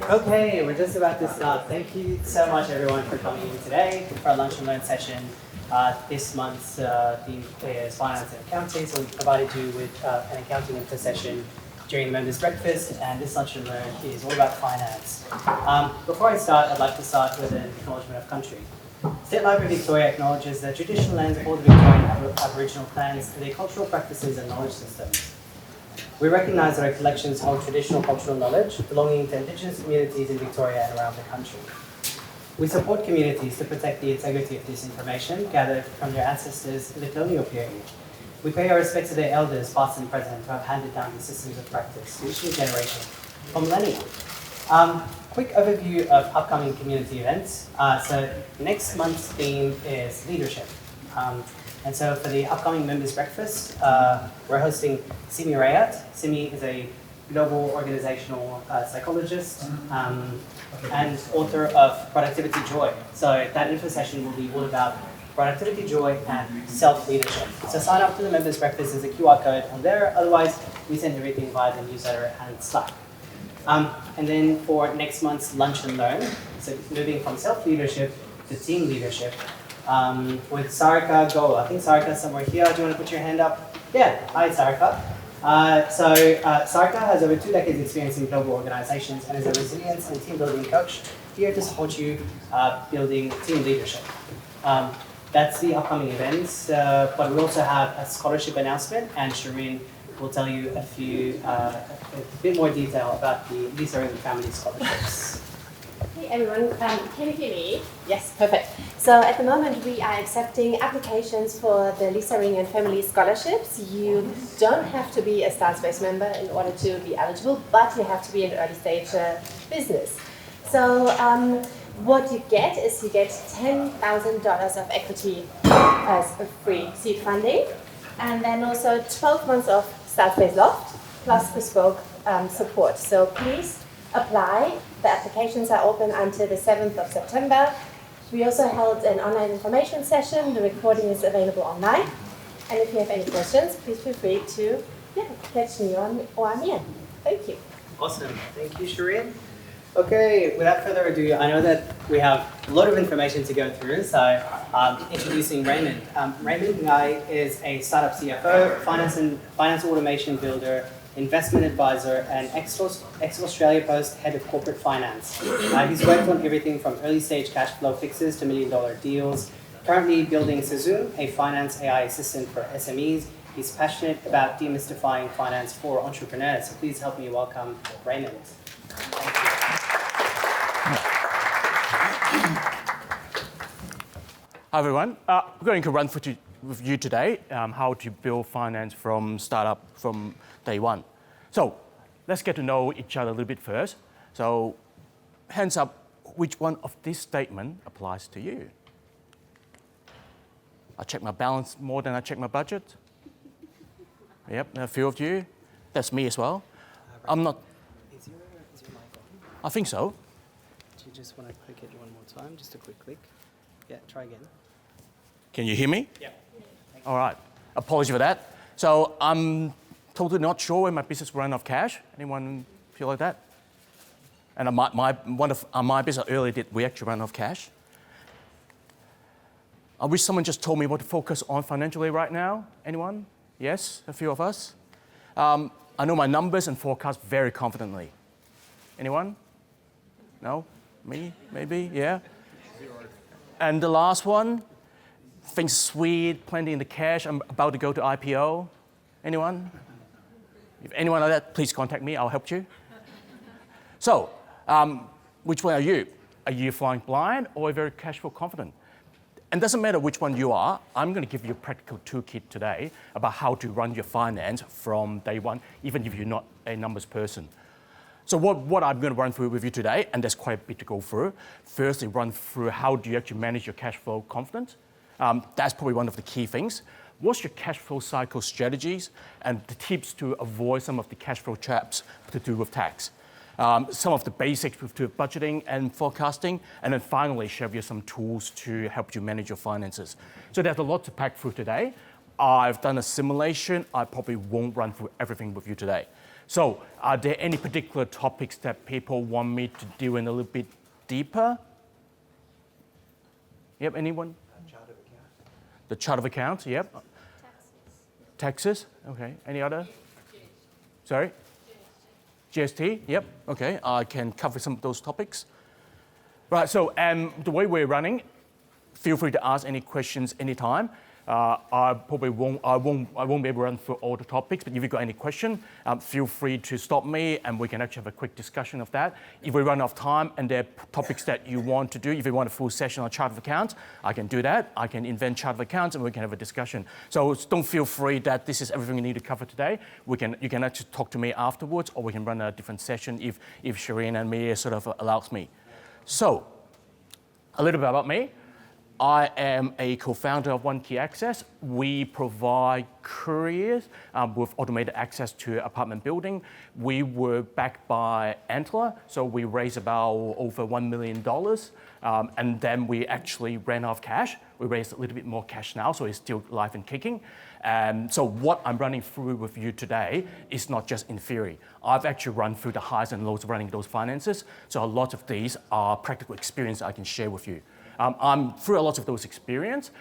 Okay, we're just about to start. Thank you so much, everyone, for coming in today for our Lunch and Learn session. This month's theme is finance and accounting, so we provided you with an accounting info session during the members' breakfast, and this Lunch and Learn is all about finance. Before I start, I'd like to start with an acknowledgement of country. State Library Victoria acknowledges the traditional lands of all the Victorian Aboriginal clans, their cultural practices and knowledge systems. We recognise that our collections hold traditional cultural knowledge belonging to Indigenous communities in Victoria and around the country. We support communities to protect the integrity of this information gathered from their ancestors in the colonial period. We pay our respects to their elders, past and present, who have handed down these systems of practice to each new generation for millennia. Quick overview of upcoming community events. So next month's theme is leadership. And so for the upcoming members' breakfast, we're hosting Simi Rayat. Simi is a global organizational psychologist and author of Productivity Joy. So that info session will be all about productivity joy and self-leadership. So sign up to the members' breakfast. There's a QR code on there. Otherwise, we send everything via the newsletter and Slack. And then for next month's Lunch and Learn, so moving from self-leadership to team leadership, with Sarika Gola. I think Sarika's somewhere here. Do you want to put your hand up? Yeah, hi Sarika. Sarika has over 2 decades experience in global organizations and is a resilience and team building coach here to support you building team leadership. That's the upcoming events, but we also have a scholarship announcement, and Shireen will tell you a bit more detail about the Lisa Ring Family Scholarships. Hey everyone, can you hear me? Yes, perfect. So at the moment we are accepting applications for the Lisa Ring and Family Scholarships. You don't have to be a Start-Space member in order to be eligible, but you have to be an early stage business. So what you get is you get $10,000 of equity as a free seed funding, and then also 12 months of Start-Space Loft plus bespoke support. So please apply. The applications are open until the 7th of September. We also held an online information session. The recording is available online. And if you have any questions, please feel free to catch me or me. Thank you. Awesome. Thank you, Shireen. Okay, without further ado, I know that we have a lot of information to go through, so introducing Raymond. Raymond Ngai is a startup CFO, finance automation builder, investment advisor, and ex-Australia Post head of corporate finance. He's worked on everything from early stage cash flow fixes to $1 million deals. Currently building Sazoo, a finance AI assistant for SMEs. He's passionate about demystifying finance for entrepreneurs. So please help me welcome Raymond. Thank you. Hi everyone, we're going to run with you today how to build finance from startup from day one. So let's get to know each other a little bit first. So hands up, which one of these statements applies to you? I check my balance more than I check my budget. Yep, a few of you. That's me as well. I'm not. Is your mic on? I think so. Do you just want to click it one more time? Just a quick click. Yeah, try again. Can you hear me? Yeah. All right. Apologies for that. So I'm totally not sure when my business will run out of cash. Anyone feel like that? And my business earlier we actually ran out of cash. I wish someone just told me what to focus on financially right now. Anyone? Yes, a few of us. I know my numbers and forecast very confidently. Anyone? No? Me? Maybe? Yeah? And the last one, things sweet, plenty in the cash. I'm about to go to IPO. Anyone? If anyone like that, please contact me. I'll help you. So, which one are you? Are you flying blind or very cash flow confident? And it doesn't matter which one you are. I'm going to give you a practical toolkit today about how to run your finance from day one, even if you're not a numbers person. So what I'm going to run through with you today, and there's quite a bit to go through. Firstly, run through how do you actually manage your cash flow confidence. That's probably one of the key things. What's your cash flow cycle strategies and the tips to avoid some of the cash flow traps to do with tax. Some of the basics with budgeting and forecasting, and then finally share with you some tools to help you manage your finances. So there's a lot to pack through today. I've done a simulation. I probably won't run through everything with you today. So are there any particular topics that people want me to deal in a little bit deeper? Yep, anyone? Chart of account. The chart of accounts, yep. Taxes, okay. Any other? Sorry? GST, yep, okay. I can cover some of those topics. Right, so the way we're running, feel free to ask any questions anytime. I probably won't be able to run through all the topics, but if you've got any question, feel free to stop me and we can actually have a quick discussion of that. If we run out of time and there are topics that you want to do, if you want a full session on chart of accounts, I can do that. I can invent chart of accounts and we can have a discussion. So don't feel free that this is everything you need to cover today. You can actually talk to me afterwards, or we can run a different session if Shireen and me sort of allows me. So, a little bit about me. I am a co-founder of One Key Access. We provide couriers with automated access to apartment building. We were backed by Antler, so we raised about over $1 million. And then we actually ran out of cash. We raised a little bit more cash now, so it's still live and kicking. So what I'm running through with you today is not just in theory. I've actually run through the highs and lows of running those finances. So a lot of these are practical experience I can share with you. I'm through a lot of those experience,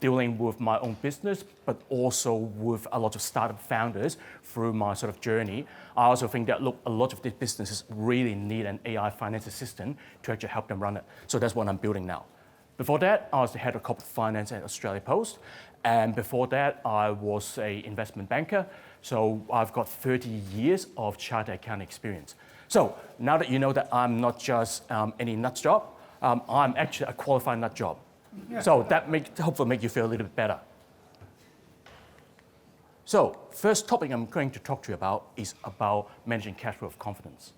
dealing with my own business, but also with a lot of startup founders through my sort of journey. I also think that, look, a lot of these businesses really need an AI finance assistant to actually help them run it. So that's what I'm building now. Before that, I was the head of corporate finance at Australia Post. And before that, I was an investment banker. So I've got 30 years of chartered accounting experience. So now that you know that I'm not just any nut job, I'm actually a qualified nut job. So that hopefully make you feel a little bit better. So first topic I'm going to talk to you about is about managing cash flow of confidence.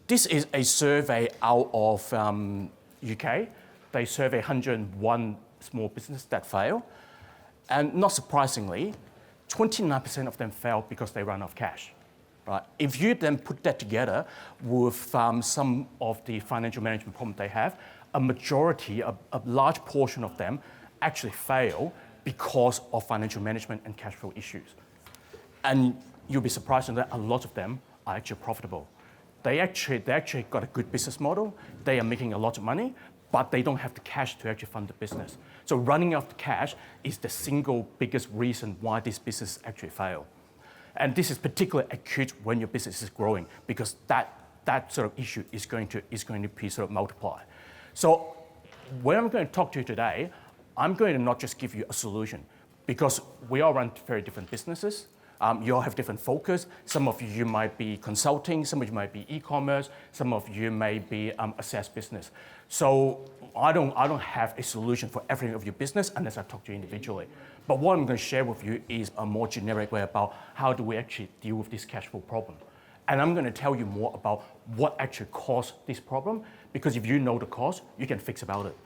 This is a survey out of UK. They survey 101 small businesses that fail. And not surprisingly, 29% of them fail because they run out of cash. Right. If you then put that together with some of the financial management problems they have, a majority, a large portion of them actually fail because of financial management and cash flow issues. And you'll be surprised to know that a lot of them are actually profitable. They actually got a good business model. They are making a lot of money, but they don't have the cash to actually fund the business. So running out of cash is the single biggest reason why this business actually fail. And this is particularly acute when your business is growing, because that sort of issue is going to be sort of multiplied. So when I'm going to talk to you today, I'm going to not just give you a solution, because we all run very different businesses. You all have different focus. Some of you might be consulting, some of you might be e-commerce, some of you may be a SaaS business. So I don't have a solution for every of your business unless I talk to you individually. But what I'm going to share with you is a more generic way about how do we actually deal with this cash flow problem. And I'm going to tell you more about what actually caused this problem, because if you know the cause, you can fix about it.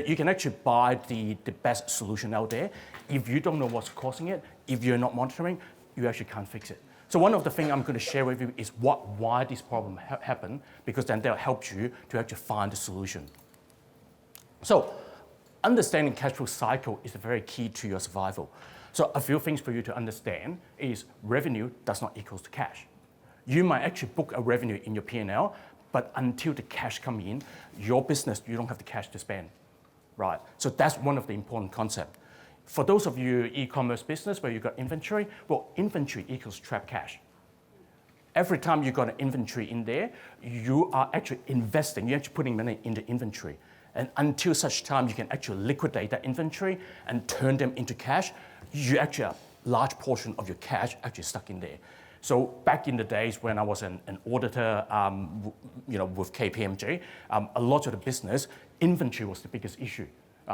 You can actually buy the best solution out there. If you don't know what's causing it, if you're not monitoring, you actually can't fix it. So one of the things I'm going to share with you is why this problem happened, because then they'll help you to actually find the solution. So understanding cash flow cycle is very key to your survival. So a few things for you to understand is revenue does not equal to cash. You might actually book a revenue in your P&L, but until the cash comes in, your business, you don't have the cash to spend, right? So that's one of the important concepts. For those of you e-commerce business where you've got inventory, well, inventory equals trapped cash. Every time you've got an inventory in there, you are actually investing, you're actually putting money in the inventory. And until such time you can actually liquidate that inventory and turn them into cash, you actually have a large portion of your cash actually stuck in there. So back in the days when I was an auditor, with KPMG, a lot of the business, inventory was the biggest issue.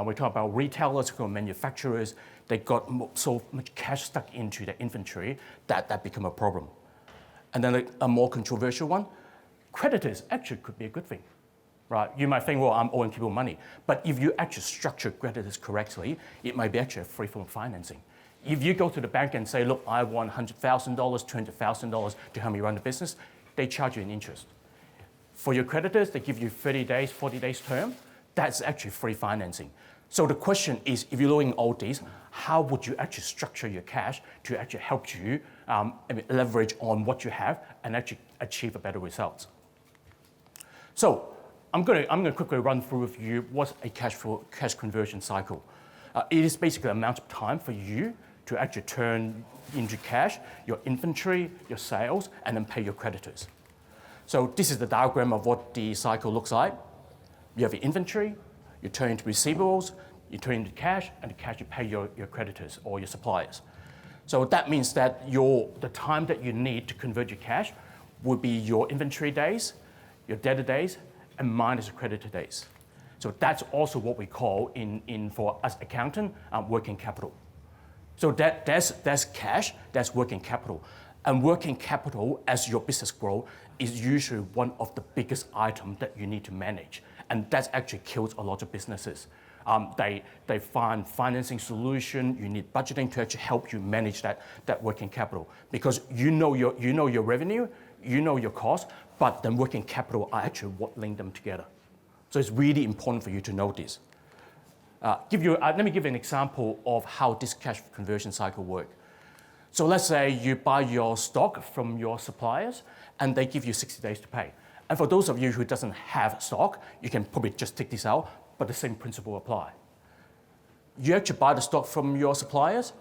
We talk about retailers, manufacturers, they got so much cash stuck into their inventory that became a problem. And then a more controversial one, creditors actually could be a good thing, right? You might think, well, I'm owing people money. But if you actually structure creditors correctly, it might be actually a free form financing. If you go to the bank and say, look, I want $100,000, $200,000 to help me run the business, they charge you an interest. For your creditors, they give you 30 days, 40 days term. That's actually free financing. So the question is, if you're doing all these, how would you actually structure your cash to actually help you leverage on what you have and actually achieve a better results? So I'm going to quickly run through with you what's a cash conversion cycle. It is basically the amount of time for you to actually turn into cash your inventory, your sales, and then pay your creditors. So this is the diagram of what the cycle looks like. You have your inventory, you turn into receivables, you turn into cash, and the cash you pay your creditors or your suppliers. So that means that the time that you need to convert your cash would be your inventory days, your debtor days, and minus your creditor days. So that's also what we call for us accountant working capital. So that's cash, that's working capital. And working capital, as your business grows, is usually one of the biggest items that you need to manage. And that actually kills a lot of businesses. They find financing solution, you need budgeting to actually help you manage that working capital. Because you know your revenue, you know your cost, but then working capital are actually what link them together. So it's really important for you to know this. Let me give you an example of how this cash conversion cycle works. So let's say you buy your stock from your suppliers and they give you 60 days to pay. And for those of you who doesn't have stock, you can probably just take this out, but the same principle apply. You actually buy the stock from your suppliers,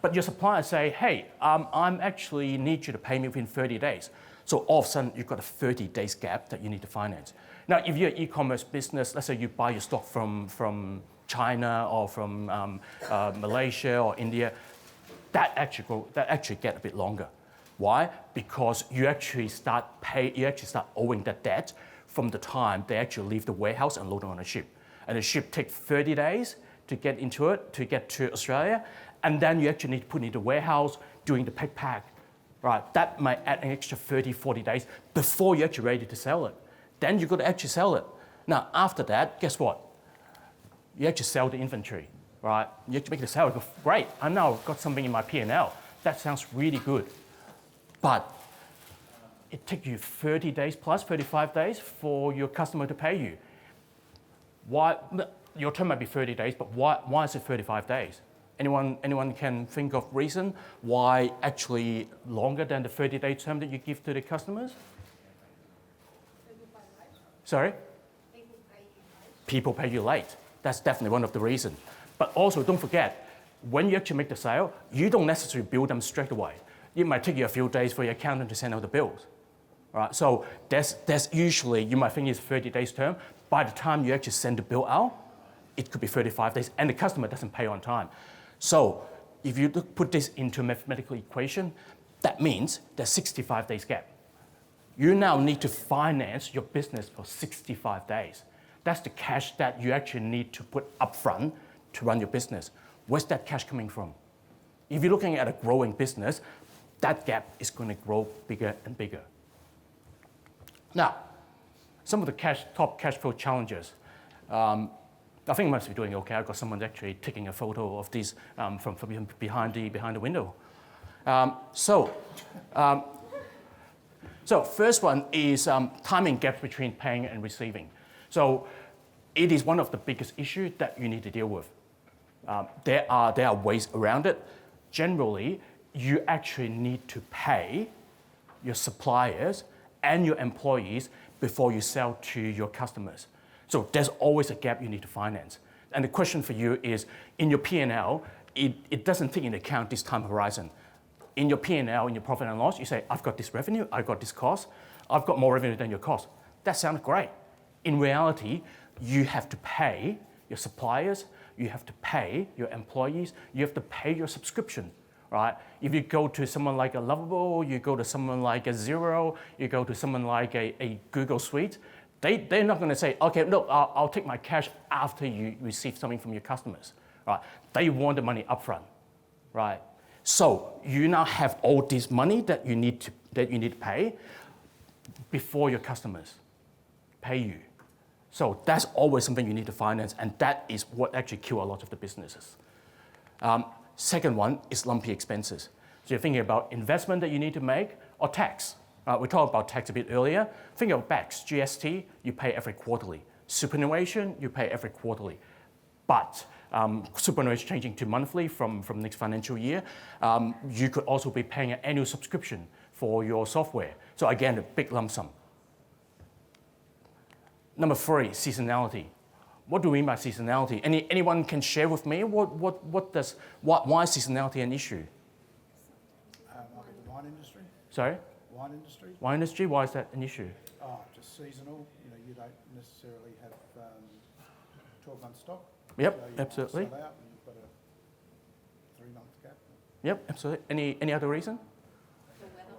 but your suppliers say, hey, I'm actually need you to pay me within 30 days. So all of a sudden, you've got a 30 days gap that you need to finance. Now, if you're an e-commerce business, let's say you buy your stock from China or from Malaysia or India, that actually get a bit longer. Why? Because you actually start owing that debt from the time they actually leave the warehouse and load it on a ship. And the ship takes 30 days to get into it, to get to Australia, and then you actually need to put it in the warehouse, doing the pick pack. Right, that might add an extra 30, 40 days before you're actually ready to sell it. Then you've got to actually sell it. Now, after that, guess what? You actually sell the inventory, right? You actually make the sale. You go, great, I now got something in my P&L. That sounds really good. But it takes you 30 days plus, 35 days for your customer to pay you. Why? Your term might be 30 days, but why is it 35 days? Anyone can think of reason why actually longer than the 30-day term that you give to the customers? Sorry? People pay you late. That's definitely one of the reasons. But also don't forget, when you actually make the sale, you don't necessarily bill them straight away. It might take you a few days for your accountant to send out the bills. Right? So that's usually, you might think it's 30 days term. By the time you actually send the bill out, it could be 35 days, and the customer doesn't pay on time. So if you put this into a mathematical equation, that means there's 65 days gap. You now need to finance your business for 65 days. That's the cash that you actually need to put upfront to run your business. Where's that cash coming from? If you're looking at a growing business, that gap is going to grow bigger and bigger. Now, some of the top cash flow challenges. I think I must be doing okay. I've got someone actually taking a photo of this from behind the window. So first one is timing gaps between paying and receiving. So it is one of the biggest issues that you need to deal with. There are ways around it. Generally, you actually need to pay your suppliers and your employees before you sell to your customers. So there's always a gap you need to finance. And the question for you is, in your P&L, it doesn't take into account this time horizon. In your P&L, in your profit and loss, you say, I've got this revenue, I've got this cost, I've got more revenue than your cost. That sounds great. In reality, you have to pay your suppliers, you have to pay your employees, you have to pay your subscription, right? If you go to someone like a Lovable, you go to someone like a Xero, you go to someone like a Google Suite, they're not going to say, okay, look, I'll take my cash after you receive something from your customers, right? They want the money upfront, right? So you now have all this money that you need to pay before your customers pay you. So that's always something you need to finance, and that is what actually kills a lot of the businesses. Second one is lumpy expenses. So you're thinking about investment that you need to make or tax. We talked about tax a bit earlier. Think of tax, GST, you pay every quarterly. Superannuation, you pay every quarterly. but superannuation is changing to monthly from next financial year. You could also be paying an annual subscription for your software. So again, a big lump sum. Number 3, seasonality. What do we mean by seasonality? Anyone can share with me why is seasonality an issue? Like in the wine industry. Sorry? Wine industry. Wine industry, why is that an issue? Just seasonal. You don't necessarily have 12-month stock. Yep, so you absolutely. Sell out and you've got a 3-month gap. Yep, absolutely. Any other reason? The weather.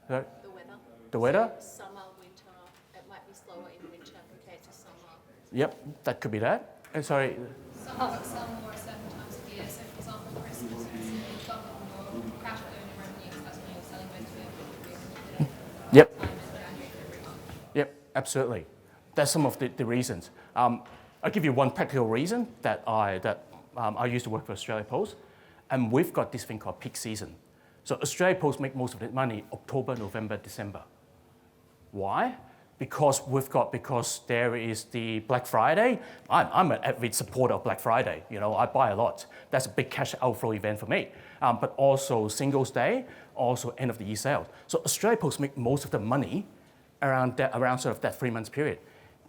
Sorry? The weather. The weather? Summer, winter. It might be slower in winter compared to summer. Yep, that could be that. Sorry. Some products sell more at certain times of the year. So, for example, Christmas is a bump on your cash flow and your revenue because that's when you're selling most of your Yep. time in January, February, March. Yep, absolutely. That's some of the reasons. I'll give you one practical reason that I used to work for Australia Post, and we've got this thing called peak season. So Australia Post make most of the money October, November, December. Why? Because there is the Black Friday. I'm an avid supporter of Black Friday. I buy a lot. That's a big cash outflow event for me. But also Singles Day, also end of the year sales. So Australia Post make most of the money around sort of that 3 months period.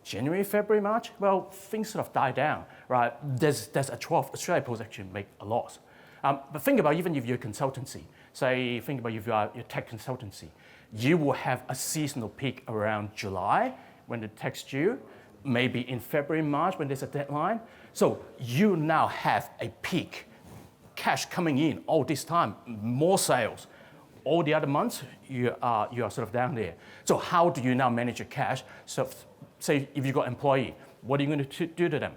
January, February, March, well, things sort of die down, right? There's a trough. Australia Post actually make a loss. But think about even if you're a consultancy, think about if you are your tech consultancy, you will have a seasonal peak around July when the tech's due, maybe in February, March when there's a deadline. So you now have a peak, cash coming in all this time, more sales. All the other months, you are sort of down there. So how do you now manage your cash? So say if you've got an employee, what are you going to do to them?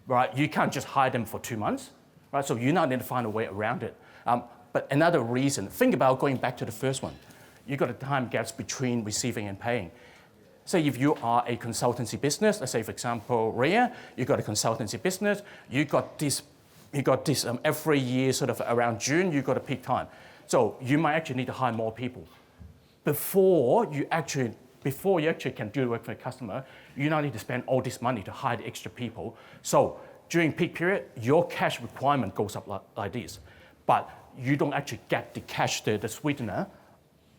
Right? You can't just hire them for 2 months, right? So you now need to find a way around it. But another reason, think about going back to the first one. You've got a time gaps between receiving and paying. Say if you are a consultancy business, let's say for example, Rhea, you've got a consultancy business, you got this every year sort of around June, you've got a peak time. So you might actually need to hire more people. Before you actually can do the work for a customer, you now need to spend all this money to hire the extra people. So during peak period, your cash requirement goes up like this. But you don't actually get the cash, the sweetener,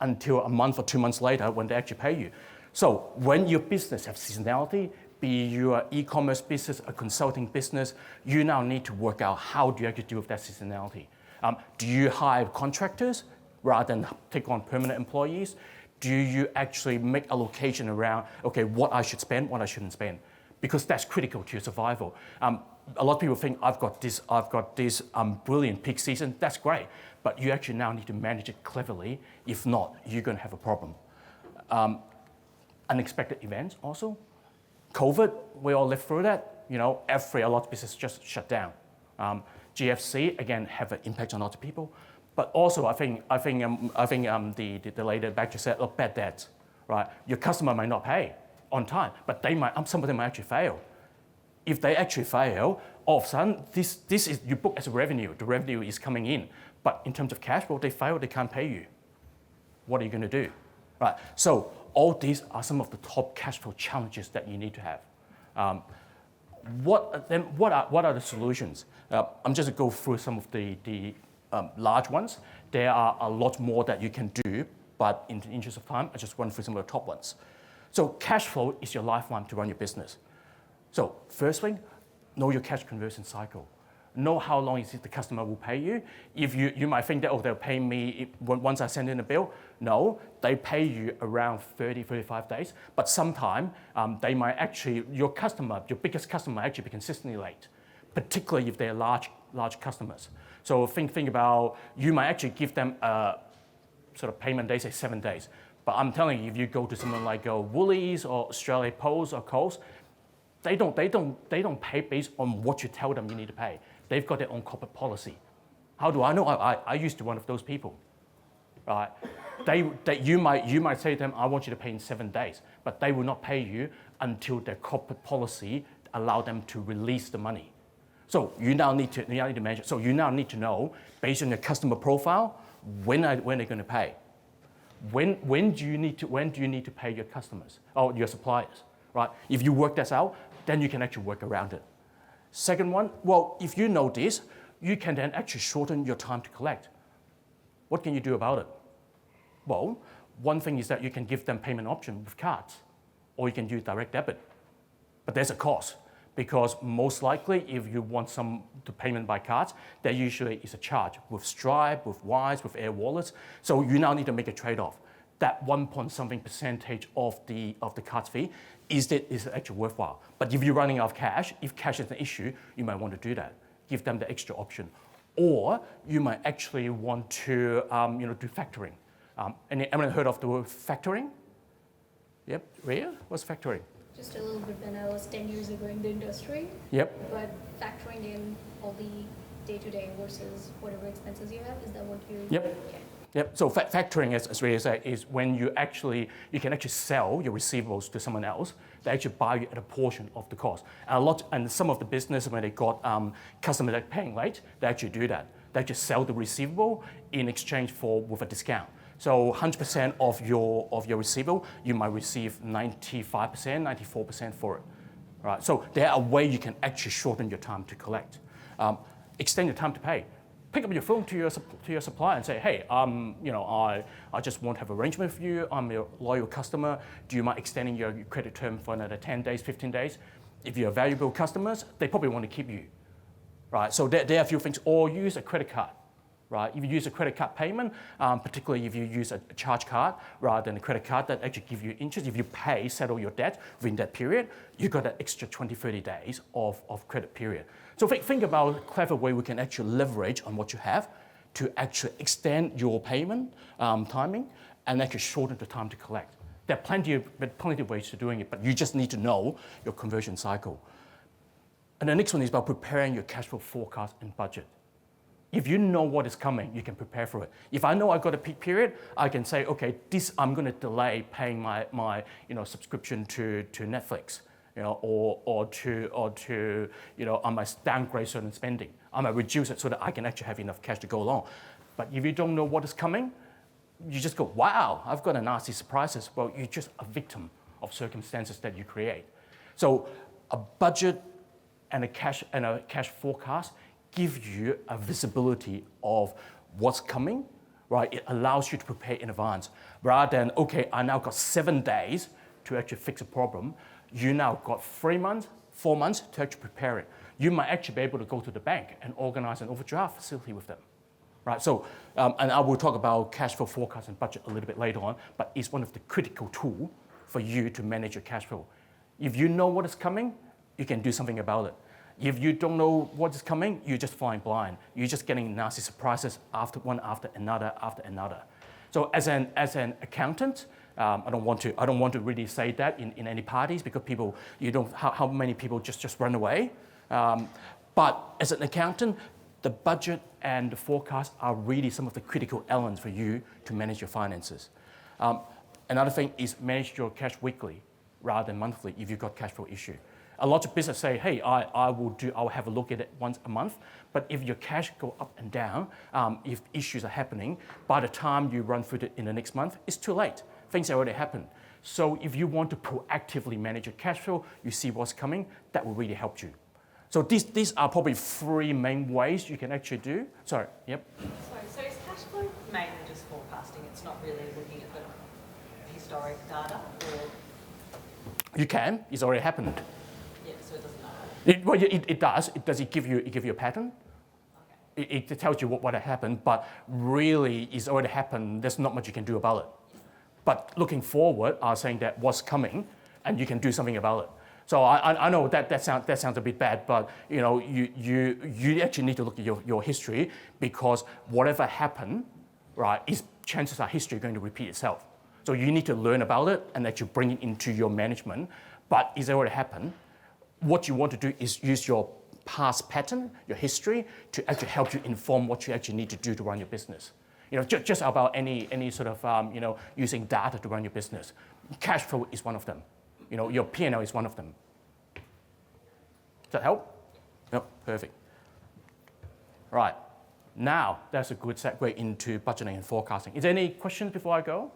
until a month or 2 months later when they actually pay you. So when your business has seasonality, be your e-commerce business, a consulting business, you now need to work out how do you actually deal with that seasonality. Do you hire contractors rather than take on permanent employees? Do you actually make allocation around, okay, what I should spend, what I shouldn't spend? Because that's critical to your survival. A lot of people think I've got this brilliant peak season. That's great, but you actually now need to manage it cleverly. If not, you're going to have a problem. Unexpected events also. COVID, we all lived through that. A lot of businesses just shut down. GFC again have an impact on a lot of people, but also I think the lady back just said, look, bad debts, right? Your customer might not pay on time, but some of them might actually fail. If they actually fail, all of a sudden this is you book as a revenue. The revenue is coming in, but in terms of cash flow, they fail, they can't pay you. What are you going to do, right? So all these are some of the top cash flow challenges that you need to have. What are the solutions? I'm just going to go through some of the large ones. There are a lot more that you can do, but in the interest of time, I just run through some of the top ones. So cash flow is your lifeline to run your business. So first thing, know your cash conversion cycle. Know how long is it the customer will pay you. If you might think that, they'll pay me once I send in a bill. No, they pay you around 30, 35 days. But sometimes they might actually, your biggest customer might actually be consistently late, particularly if they're large customers. So think about, you might actually give them a sort of payment, they say 7 days. But I'm telling you, if you go to someone like Woolies or Australia Post or Coles, they don't pay based on what you tell them you need to pay. They've got their own corporate policy. How do I know? I used to be one of those people, right? You might say to them, I want you to pay in 7 days, but they will not pay you until their corporate policy allow them to release the money. So you now need to manage it. So you now need to know, based on your customer profile, when they're going to pay. When do you need to pay your customers or your suppliers, right? If you work this out, then you can actually work around it. Second one, well, if you know this, you can then actually shorten your time to collect. What can you do about it? Well, one thing is that you can give them payment option with cards, or you can use direct debit. But there's a cost, because most likely if you want some to payment by cards, there usually is a charge with Stripe, with Wise, with Air Wallets. So you now need to make a trade-off. That 1% of the card fee, is actually worthwhile? But if you're running out of cash, if cash is an issue, you might want to do that. Give them the extra option. Or you might actually want to do factoring. Anyone heard of the word factoring? Yep, Rhea, what's factoring? Just a little bit when I was 10 years ago in the industry. Yep. But factoring in all the day-to-day versus whatever expenses you have, is that what you? Yep. Yeah. Yep. So factoring, as Rhea said, is when you can actually sell your receivables to someone else. They actually buy you at a portion of the cost. And some of the business, when they got customers that are paying late, they actually do that. They just sell the receivable in exchange with a discount. So 100% of your receivable, you might receive 95%, 94% for it. Right? So there are ways you can actually shorten your time to collect. Extend your time to pay. Pick up your phone to your supplier and say, hey, I just want to have an arrangement with you. I'm your loyal customer. Do you mind extending your credit term for another 10 days, 15 days? If you're valuable customers, they probably want to keep you. Right? So there are a few things. Or use a credit card. Right? If you use a credit card payment, particularly if you use a charge card rather than a credit card that actually give you interest, if you settle your debt within that period, you got an extra 20, 30 days of credit period. So think about a clever way we can actually leverage on what you have to actually extend your payment timing and actually shorten the time to collect. There are plenty of ways to doing it, but you just need to know your conversion cycle. And the next one is about preparing your cash flow forecast and budget. If you know what is coming, you can prepare for it. If I know I've got a peak period, I can say, okay, I'm going to delay paying my subscription to Netflix, or to I might downgrade certain spending. I might reduce it so that I can actually have enough cash to go along. But if you don't know what is coming, you just go, wow, I've got a nasty surprises. Well, you're just a victim of circumstances that you create. So a budget and a cash forecast give you a visibility of what's coming, right? It allows you to prepare in advance. Rather than, okay, I now got 7 days to actually fix a problem, you now got 3 months, 4 months to actually prepare it. You might actually be able to go to the bank and organize an overdraft facility with them, right? So, and I will talk about cash flow forecast and budget a little bit later on, but it's one of the critical tools for you to manage your cash flow. If you know what is coming, you can do something about it. If you don't know what is coming, you're just flying blind. You're just getting nasty surprises after another. So as an accountant, I don't want to really say that in any parties because how many people just run away. But as an accountant, the budget and the forecast are really some of the critical elements for you to manage your finances. Another thing is manage your cash weekly rather than monthly if you've got cash flow issue. A lot of businesses say, hey, I'll have a look at it once a month. But if your cash go up and down, if issues are happening, by the time you run through it in the next month, it's too late. Things have already happened. So if you want to proactively manage your cash flow, you see what's coming, that will really help you. So these are probably 3 main ways you can actually do. Sorry, yep. Sorry, so is cash flow mainly just forecasting? It's not really looking at the historic data? Or? You can, it's already happened. Yeah, so it doesn't matter. It does. It give you a pattern. Okay. It tells you what happened, but really it's already happened. There's not much you can do about it. But looking forward, are saying that what's coming, and you can do something about it. So I know that sounds a bit bad, but you actually need to look at your history because whatever happened, right, chances are history going to repeat itself. So you need to learn about it and actually bring it into your management. But it's already happened. What you want to do is use your past pattern, your history, to actually help you inform what you actually need to do to run your business. Just about any sort of using data to run your business. Cash flow is one of them. Your P&L is one of them. Does that help? Yep, perfect. Right. Now, that's a good segue into budgeting and forecasting. Is there any questions before I go?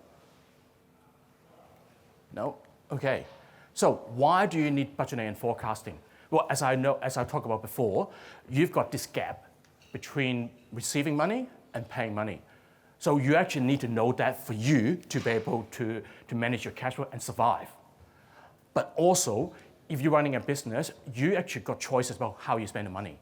No? Okay. So why do you need budgeting and forecasting? Well, as I talked about before, you've got this gap between receiving money and paying money. So you actually need to know that for you to be able to manage your cash flow and survive. But also, if you're running a business, you actually got choices about how you spend the money.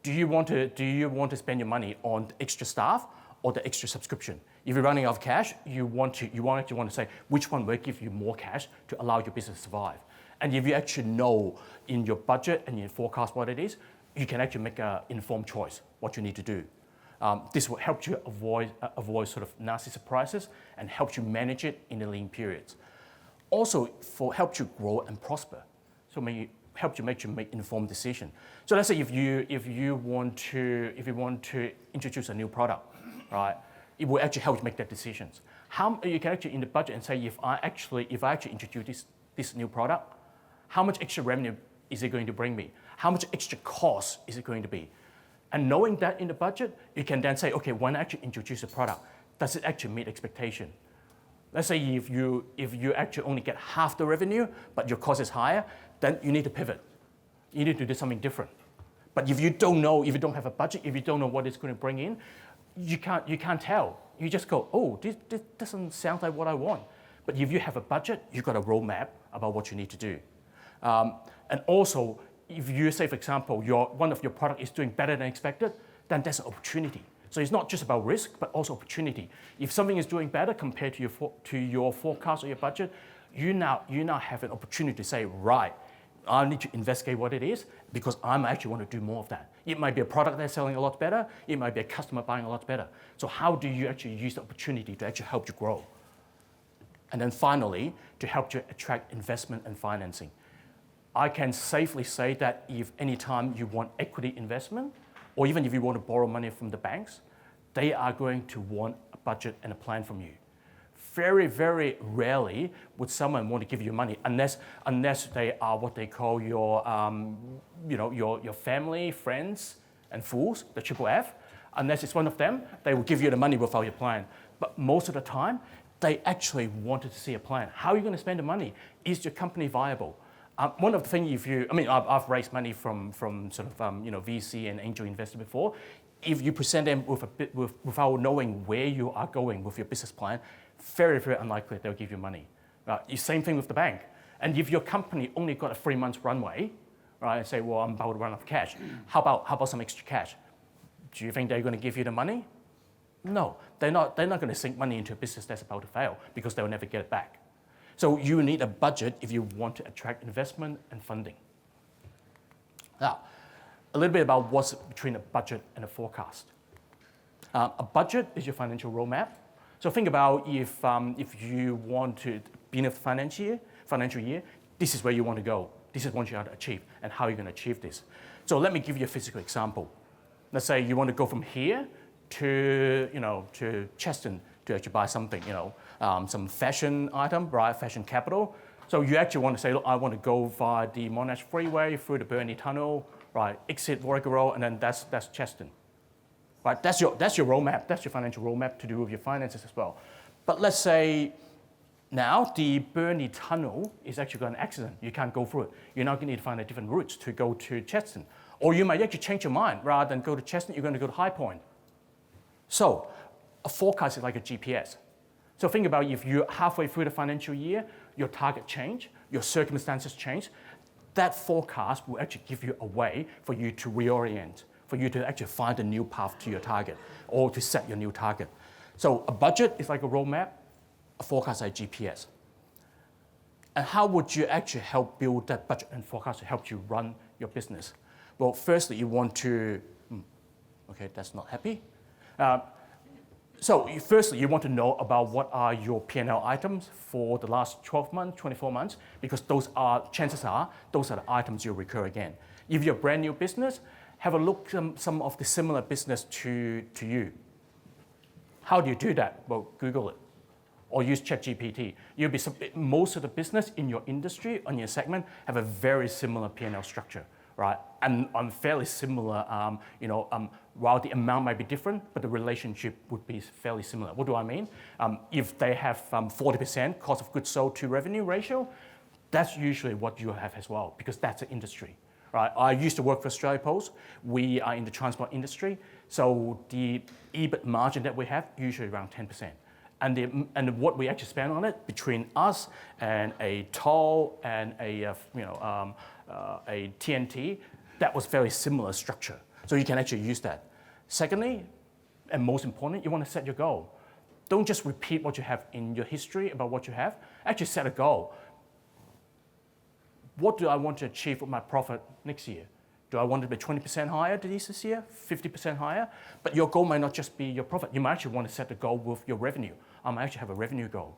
Do you want to spend your money on the extra staff or the extra subscription? If you're running out of cash, you actually want to say which one will give you more cash to allow your business to survive. And if you actually know in your budget and you forecast what it is, you can actually make an informed choice what you need to do. This will help you avoid sort of nasty surprises and help you manage it in the lean periods. Also, help you grow and prosper. So help you make informed decision. So let's say if you want to introduce a new product, right? It will actually help you make that decisions. You can actually in the budget and say if I actually introduce this new product, how much extra revenue is it going to bring me? How much extra cost is it going to be? And knowing that in the budget, you can then say, okay, when I actually introduce a product, does it actually meet expectation? Let's say if you actually only get half the revenue, but your cost is higher, then you need to pivot. You need to do something different. But if you don't know, if you don't have a budget, if you don't know what it's going to bring in, you can't tell. You just go, oh, this doesn't sound like what I want. But if you have a budget, you've got a roadmap about what you need to do. And also, if you say, for example, one of your product is doing better than expected, then that's an opportunity. So it's not just about risk, but also opportunity. If something is doing better compared to your forecast or your budget, you now have an opportunity to say, right, I need to investigate what it is because I actually want to do more of that. It might be a product that's selling a lot better. It might be a customer buying a lot better. So how do you actually use the opportunity to actually help you grow? And then finally, to help you attract investment and financing. I can safely say that if any time you want equity investment, or even if you want to borrow money from the banks, they are going to want a budget and a plan from you. Very, very rarely would someone want to give you money unless they are what they call your family, friends, and fools, the triple F. Unless it's one of them, they will give you the money without your plan. But most of the time, they actually wanted to see a plan. How are you going to spend the money? Is your company viable? One of the things, I've raised money from sort of VC and angel investor before. If you present them without knowing where you are going with your business plan, very, very unlikely they'll give you money. Same thing with the bank. And if your company only got a 3 months runway, right, and say, well, I'm about to run out of cash. How about some extra cash? Do you think they're going to give you the money? No, they're not going to sink money into a business that's about to fail because they'll never get it back. So you need a budget if you want to attract investment and funding. Now, a little bit about what's between a budget and a forecast. A budget is your financial roadmap. So think about if you want to be in a financial year, this is where you want to go. This is what you have to achieve and how you're going to achieve this. So let me give you a physical example. Let's say you want to go from here to Cheston to actually buy something, some fashion item, right? Fashion capital. So you actually want to say, look, I want to go via the Monash Freeway through the Burnie Tunnel, right? Exit Warwick Road, and then that's Cheston. Right? That's your roadmap. That's your financial roadmap to do with your finances as well. But let's say now the Burnie Tunnel is actually got an accident. You can't go through it. You're now going to need to find a different route to go to Cheston. Or you might actually change your mind. Rather than go to Cheston, you're going to go to High Point. So a forecast is like a GPS. So think about if you're halfway through the financial year, your target change, your circumstances change, that forecast will actually give you a way for you to reorient, for you to actually find a new path to your target or to set your new target. So a budget is like a roadmap, a forecast is like GPS. And how would you actually help build that budget and forecast to help you run your business? Well, firstly, you want to, okay, that's not happy. So firstly, you want to know about what are your P&L items for the last 12 months, 24 months, because chances are, those are the items you'll recur again. If you're a brand new business, have a look at some of the similar business to you. How do you do that? Well, Google it or use ChatGPT. Most of the business in your industry, on your segment, have a very similar P&L structure, right? And fairly similar, while the amount might be different, but the relationship would be fairly similar. What do I mean? If they have 40% cost of goods sold to revenue ratio, That's usually what you have as well, because that's the industry, right? I used to work for Australia Post. We are in the transport industry, so the EBIT margin that we have usually around 10%. And what we actually spend on it between us and a toll and a TNT, that was very similar structure. So you can actually use that. Secondly, and most importantly, you want to set your goal. Don't just repeat what you have in your history about what you have. Actually set a goal. What do I want to achieve with my profit next year? Do I want it to be 20% higher this year, 50% higher? But your goal might not just be your profit. You might actually want to set the goal with your revenue. I might actually have a revenue goal,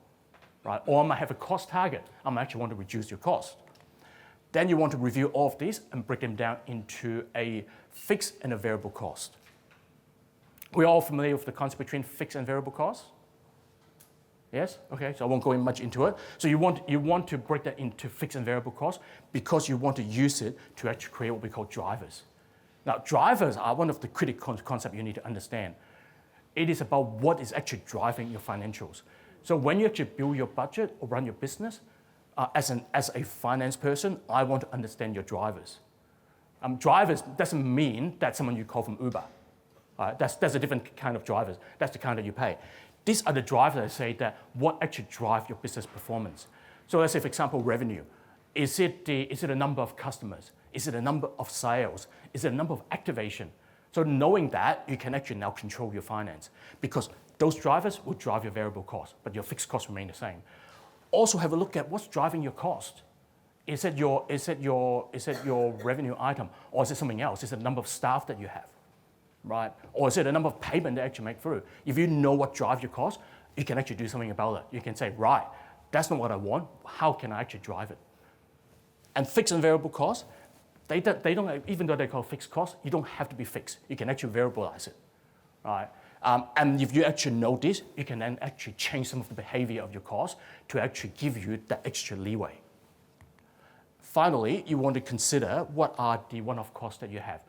right? Or I might have a cost target. I might actually want to reduce your cost. Then you want to review all of these and break them down into a fixed and a variable cost. We're all familiar with the concept between fixed and variable costs? Yes? Okay, so I won't go in much into it. So you want to break that into fixed and variable costs because you want to use it to actually create what we call drivers. Now, drivers are one of the critical concepts you need to understand. It is about what is actually driving your financials. So when you actually build your budget or run your business, as a finance person, I want to understand your drivers. Drivers doesn't mean that's someone you call from Uber. That's a different kind of drivers. That's the kind that you pay. These are the drivers that say that what actually drive your business performance. So let's say, for example, revenue. Is it a number of customers? Is it a number of sales? Is it a number of activation? So knowing that, you can actually now control your finance because those drivers will drive your variable cost, but your fixed costs remain the same. Also have a look at what's driving your cost. Is it your revenue item, or is it something else? Is it the number of staff that you have? Right? Or is it a number of payment that actually make through? If you know what drives your cost, you can actually do something about it. You can say, right, that's not what I want. How can I actually drive it? And fixed and variable costs, they don't, even though they call fixed costs, you don't have to be fixed. You can actually variabilize it, right? And if you actually know this, you can then actually change some of the behavior of your costs to actually give you that extra leeway. Finally, you want to consider what are the one-off costs that you have.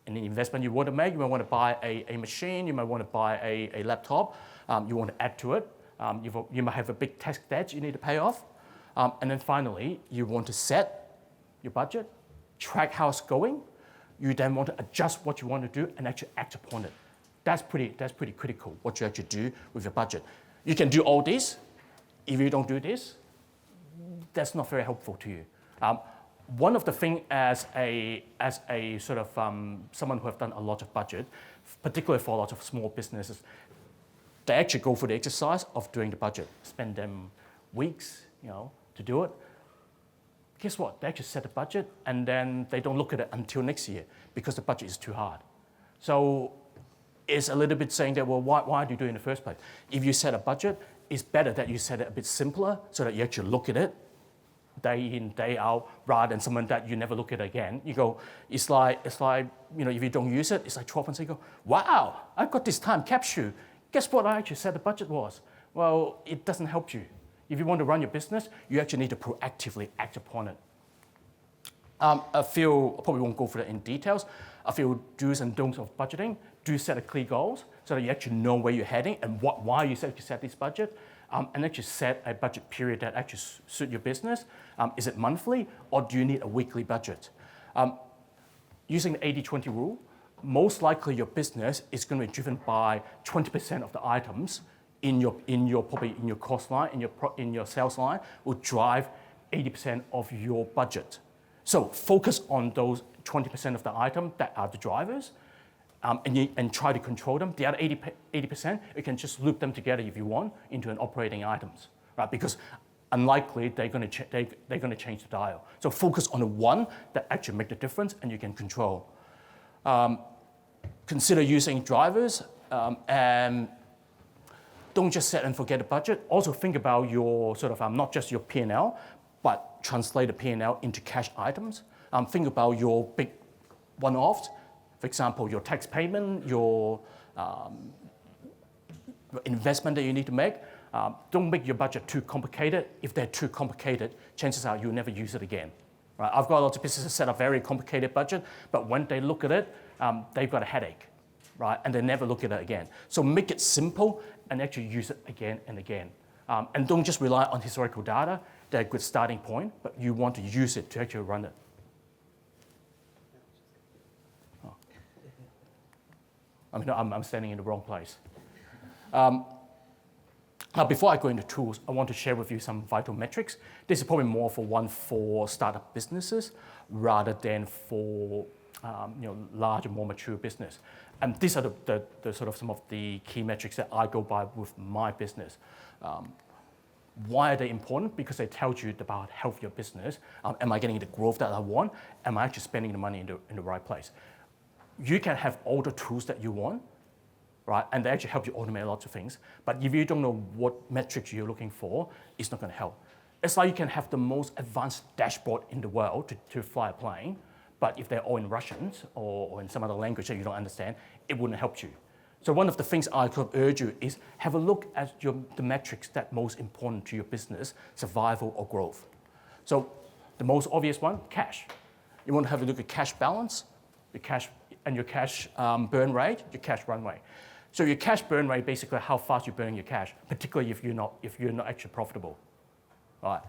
Any investment you want to make, you might want to buy a machine, you might want to buy a laptop, you want to add to it, you might have a big tax debt you need to pay off. And then finally, you want to set your budget, track how it's going, you then want to adjust what you want to do and actually act upon it. That's pretty critical, what you actually do with your budget. You can do all this. If you don't do this, that's not very helpful to you. One of the things as a sort of someone who have done a lot of budget, particularly for a lot of small businesses, they actually go through the exercise of doing the budget, spend them weeks, to do it. Guess what? They actually set the budget and then they don't look at it until next year because the budget is too hard. So it's a little bit saying that, well, why do you do it in the first place? If you set a budget, it's better that you set it a bit simpler so that you actually look at it day in, day out, rather than someone that you never look at again. You go, it's like if you don't use it, it's like 12 months, you go, wow, I've got this time capsule. Guess what I actually said the budget was? Well, it doesn't help you. If you want to run your business, you actually need to proactively act upon it. I probably won't go through that in details. A few do's and don'ts of budgeting. Do set a clear goals so that you actually know where you're heading and why you set this budget. And actually set a budget period that actually suit your business. Is it monthly or do you need a weekly budget? Using the 80-20 rule, most likely your business is going to be driven by 20% of the items in your cost line, in your sales line, will drive 80% of your budget. So focus on those 20% of the item that are the drivers. And try to control them. The other 80%, you can just loop them together if you want into an operating items, right? Because unlikely they're going to change the dial. So focus on the one that actually make the difference and you can control. Consider using drivers and don't just set and forget the budget. Also think about your sort of not just your P&L, but translate the P&L into cash items. Think about your big one-offs. For example, your tax payment, your investment that you need to make. Don't make your budget too complicated. If they're too complicated, chances are you'll never use it again. Right? I've got a lot of businesses set a very complicated budget, but when they look at it, they've got a headache, right? And they never look at it again. So make it simple and actually use it again and again. And don't just rely on historical data. they're a good starting point, but you want to use it to actually run it. Oh. I mean, I'm standing in the wrong place. Now, before I go into tools, I want to share with you some vital metrics. This is probably more for startup businesses rather than for larger, more mature business. And these are the sort of some of the key metrics that I go by with my business. Why are they important? Because they tell you about health of your business. Am I getting the growth that I want? Am I actually spending the money in the right place? You can have all the tools that you want, right? And they actually help you automate lots of things. But if you don't know what metrics you're looking for, it's not going to help. It's like you can have the most advanced dashboard in the world to fly a plane, but if they're all in Russians or in some other language that you don't understand, it wouldn't help you. So one of the things I could urge you is have a look at the metrics that are most important to your business, survival or growth. So the most obvious one, cash. You want to have a look at cash balance, your cash burn rate, your cash runway. So your cash burn rate, basically how fast you're burning your cash, particularly if you're not actually profitable, right?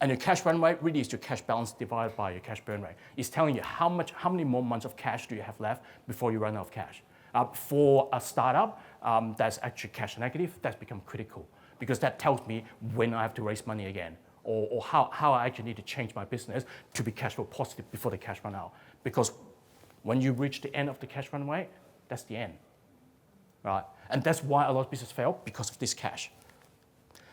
And your cash runway really is your cash balance divided by your cash burn rate. It's telling you how many more months of cash do you have left before you run out of cash. For a startup that's actually cash negative, that's become critical because that tells me when I have to raise money again or how I actually need to change my business to be cash flow positive before the cash run out. Because when you reach the end of the cash runway, that's the end. Right? And that's why a lot of businesses fail, because of this cash.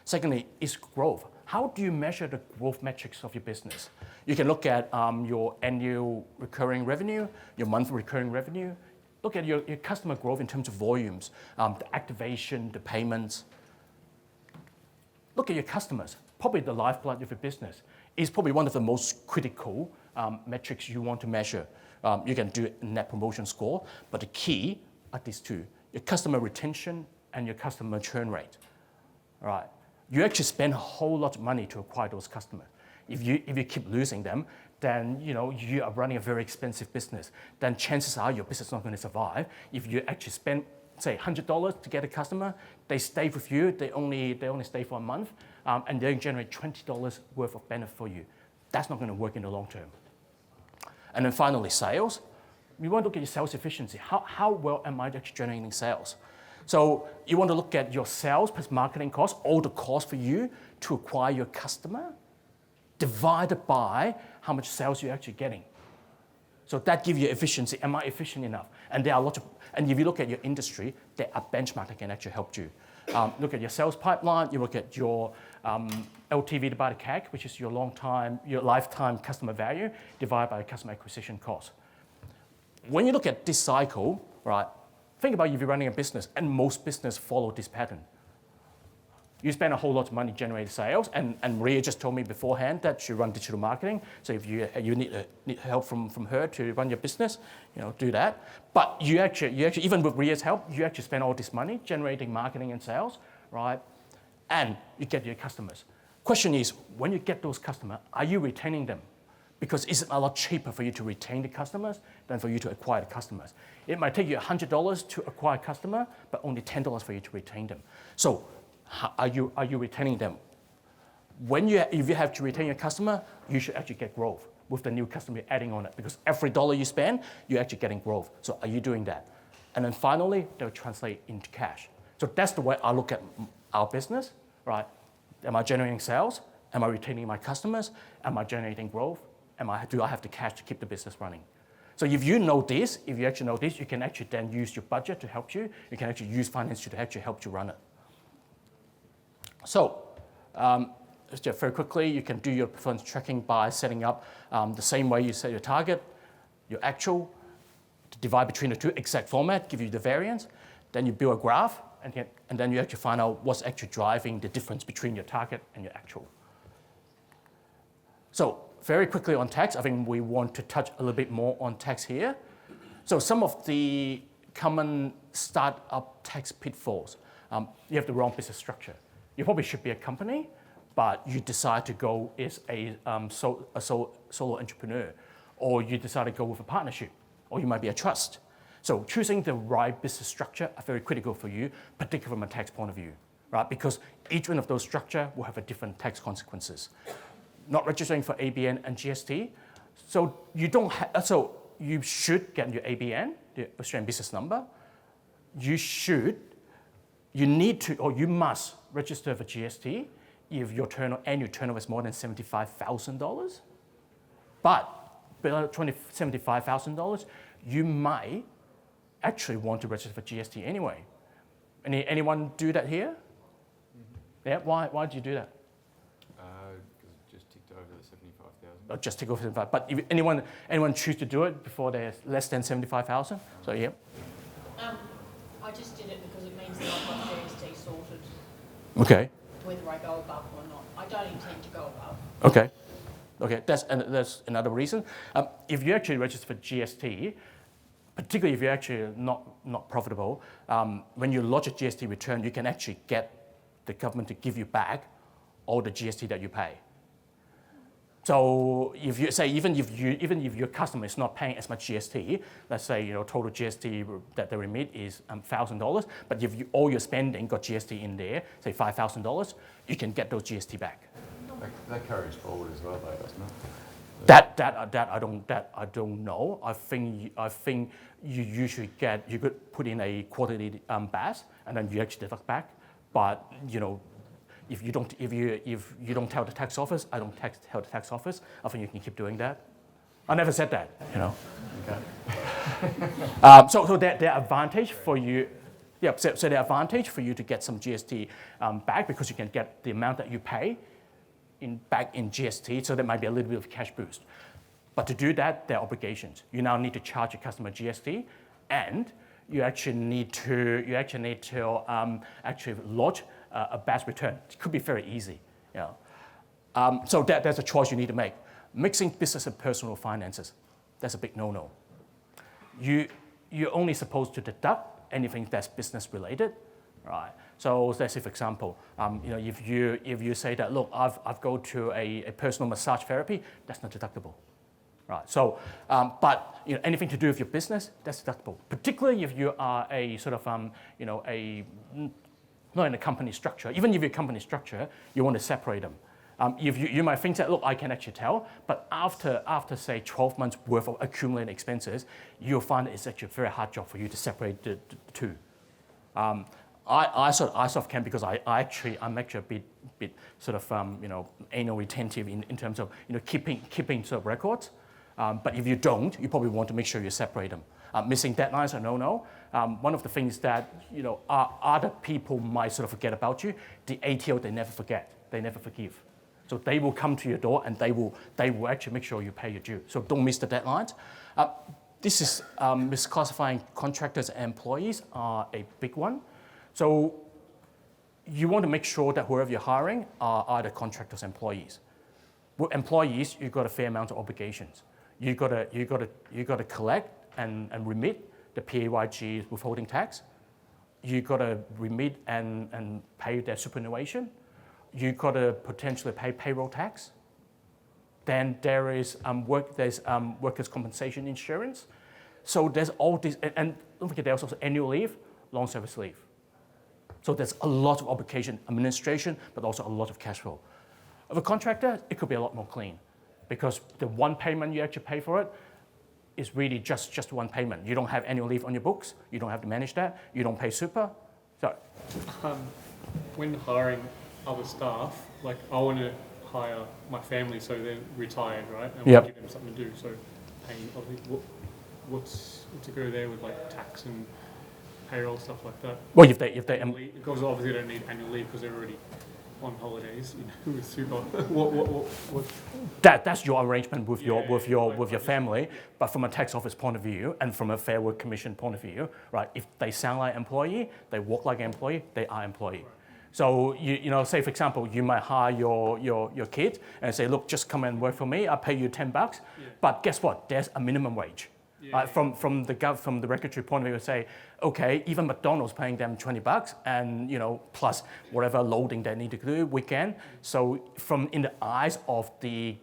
Secondly, is growth. How do you measure the growth metrics of your business? You can look at your annual recurring revenue, your monthly recurring revenue. Look at your customer growth in terms of volumes, the activation, the payments. Look at your customers. Probably the lifeblood of your business is probably one of the most critical metrics you want to measure. You can do a net promotion score, but the key are these two. Your customer retention and your customer churn rate, right? You actually spend a whole lot of money to acquire those customers. If you keep losing them, then you are running a very expensive business. Then chances are your business is not going to survive. If you actually spend, say, $100 to get a customer, they stay with you. They only stay for a month, and they generate $20 worth of benefit for you. That's not going to work in the long term. And then finally, sales. You want to look at your sales efficiency. How well am I actually generating sales? So you want to look at your sales plus marketing costs, all the costs for you to acquire your customer, divided by how much sales you're actually getting. So that gives you efficiency. Am I efficient enough? And there are lots of, and if you look at your industry, there are benchmarks that can actually help you. Look at your sales pipeline. You look at your LTV divided CAC, which is your lifetime customer value, divided by customer acquisition cost. When you look at this cycle, right, think about if you're running a business, and most businesses follow this pattern. You spend a whole lot of money generating sales, and Maria just told me beforehand that she runs digital marketing. So if you need help from her to run your business, do that. But you actually even with Maria's help, you actually spend all this money generating marketing and sales, right? And you get your customers. Question is, when you get those customers, are you retaining them? Because it's a lot cheaper for you to retain the customers than for you to acquire the customers. It might take you $100 to acquire a customer, but only $10 for you to retain them. So are you retaining them? If you have to retain your customer, you should actually get growth with the new customer you're adding on it, because every dollar you spend, you're actually getting growth. So are you doing that? And then finally, they'll translate into cash. So that's the way I look at our business, right? Am I generating sales? Am I retaining my customers? Am I generating growth? Do I have the cash to keep the business running? So if you actually know this, you can actually then use your budget to help you. You can actually use finance to actually help you run it. So just very quickly, you can do your performance tracking by setting up the same way you set your target, your actual, to divide between the two, exact format, give you the variance. Then you build a graph, and then you actually find out what's actually driving the difference between your target and your actual. So very quickly on tax, I think we want to touch a little bit more on tax here. So some of the common startup tax pitfalls. You have the wrong business structure. You probably should be a company, but you decide to go as a solo entrepreneur, or you decide to go with a partnership, or you might be a trust. So choosing the right business structure are very critical for you, particularly from a tax point of view, right? Because each one of those structures will have a different tax consequences. not registering for ABN and GST. So you don't have, so you should get your ABN, the Australian business number. You need to, or you must register for GST if your annual turnover is more than $75,000. But below $75,000, you might actually want to register for GST anyway. Anyone do that here? Mm-hmm. Yeah, why do you do that? Because it just ticked over the 75,000. Just tick over 75. But if anyone choose to do it before they're less than 75,000? So yeah. I just did it because it means that I've got GST sorted, Okay. whether I go above or not. I don't intend to go above. Okay. Okay. That's another reason. If you actually register for GST, particularly if you're actually not profitable, when you lodge a GST return, you can actually get the government to give you back all the GST that you pay. So if you say even if your customer is not paying as much GST, let's say total GST that they remit is $1,000, but if all your spending got GST in there, say $5,000, you can get those GST back. That carries forward as well, though, doesn't it? That I don't know. I think you usually you could put in a quarterly BAS and then you actually deduct back. But if you don't tell the tax office, I don't tell the tax office. I think you can keep doing that. I never said that. Okay. So the advantage for you. Yeah. So the advantage for you to get some GST back because you can get the amount that you pay back in GST, so there might be a little bit of cash boost. But to do that, there are obligations. You now need to charge your customer GST, and you actually need to actually lodge a BAS return. It could be very easy. So there's a choice you need to make. Mixing business and personal finances, that's a big no-no. You're only supposed to deduct anything that's business related, right? So let's say, for example, if you say that, look, I've go to a personal massage therapy, that's not deductible, right? So, but anything to do with your business, that's deductible. Particularly if you are a sort of not in a company structure. Even if you're a company structure, you want to separate them. If you might think that, look, I can actually tell, but after say 12 months worth of accumulated expenses, you'll find it's actually a very hard job for you to separate the two. I sort of can because I'm actually a bit sort of anal retentive in terms of keeping sort of records. But if you don't, you probably want to make sure you separate them. Missing deadlines are no. One of the things that other people might sort of forget about you, the ATO they never forget, they never forgive. So they will come to your door and they will actually make sure you pay your due. So don't miss the deadlines. This is misclassifying contractors and employees are a big one. So you want to make sure that whoever you're hiring are either contractors or employees. With employees, you've got a fair amount of obligations. You got to collect and remit the PAYG withholding tax. You got to remit and pay their superannuation. You got to potentially pay payroll tax. Then there is workers' compensation insurance. So there's all this, and don't forget there's also annual leave, long service leave. So there's a lot of obligation, administration, but also a lot of cash flow. Of a contractor, it could be a lot more clean because the one payment you actually pay for it is really just one payment. You don't have annual leave on your books. You don't have to manage that. You don't pay super. So, when hiring other staff, like I want to hire my family so they're retired, right? And I want to give them something to do. So, paying obviously, what's to go there with like tax and payroll stuff like that? Well, if they because obviously they don't need annual leave because they're already on holidays, with super. What? That's your arrangement with your family. But from a tax office point of view and from a Fair Work Commission point of view, right? If they sound like employee, they walk like employee, they are employee. Right. So say for example, you might hire your kid and say, look, just come and work for me. I'll pay you $10. Yeah. But guess what? There's a minimum wage. Yeah. From the regulatory point of view, say, okay, even McDonald's paying them $20, and plus whatever loading they need to do weekend. So in the eyes of the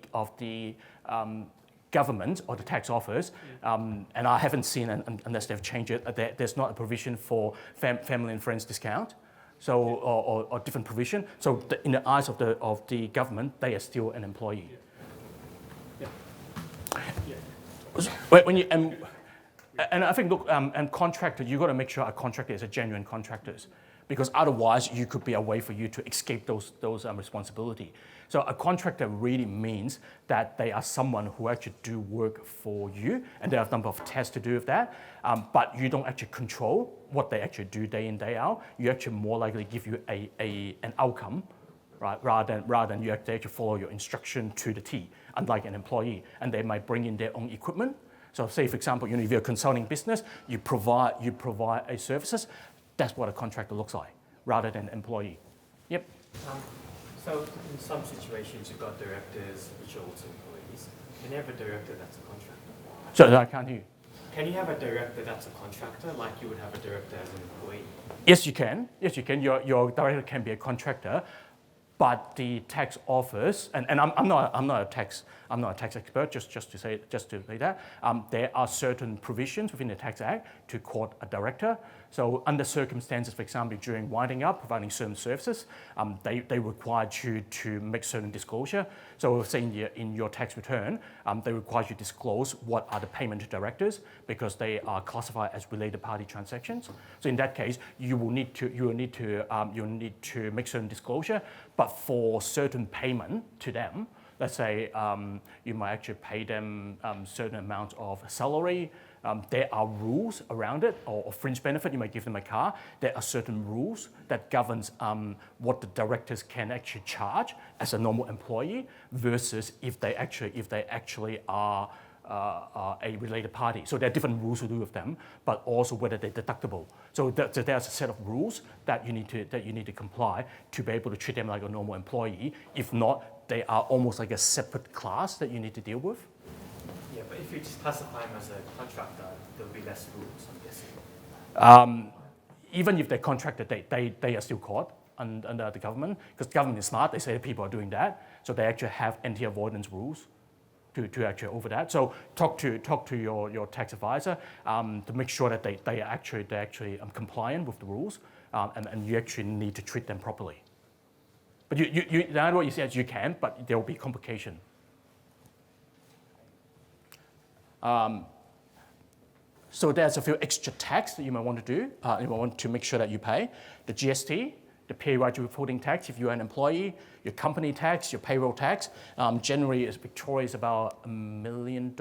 government or the tax office, and I haven't seen unless they've changed it, there's not a provision for family and friends discount. So, or different provision. So in the eyes of the government, they are still an employee. When you, and I think, look, and contractor, you got to make sure a contractor is a genuine contractor, because otherwise you could be a way for you to escape those responsibility. So a contractor really means that they are someone who actually do work for you, and there are a number of tests to do with that, but you don't actually control what they actually do day in, day out. You actually more likely give you an outcome, right? Rather than you actually follow your instruction to the T, unlike an employee, and they might bring in their own equipment. So say, for example, if you're a consulting business, you provide a services. That's what a contractor looks like, rather than an employee. Yep. So in some situations, you've got directors which are also employees. Can you have a director that's a contractor? So I can't hear you. Can you have a director that's a contractor, like you would have a director as an employee? Yes, you can. Yes, you can. Your director can be a contractor, but the tax office, and I'm not a tax expert. Just to say that there are certain provisions within the Tax Act to court a director. So under circumstances, for example, during winding up, providing certain services, they require you to make certain disclosure. So say in your tax return, they require you to disclose what are the payment to directors, because they are classified as related party transactions. So in that case, you will need to make certain disclosure, but for certain payment to them, let's say you might actually pay them certain amount of salary. There are rules around it, or fringe benefit. You might give them a car. There are certain rules that governs what the directors can actually charge as a normal employee versus if they actually are a related party. So there are different rules to do with them, but also whether they're deductible. So there's a set of rules that you need to comply to be able to treat them like a normal employee. If not, they are almost like a separate class that you need to deal with. Yeah, but if you just classify them as a contractor, there'll be less rules, I'm guessing. Even if they're contracted, they are still caught under the government, because the government is smart. They say that people are doing that, so they actually have anti-avoidance rules to actually over that. So talk to your tax advisor to make sure that they are actually compliant with the rules, and you actually need to treat them properly. But that's what you said, you can, but there will be complication. So there's a few extra tax that you might want to do. You might want to make sure that you pay the GST, the periodic reporting tax if you're an employee, your company tax, your payroll tax. Generally, Victoria is about $1 million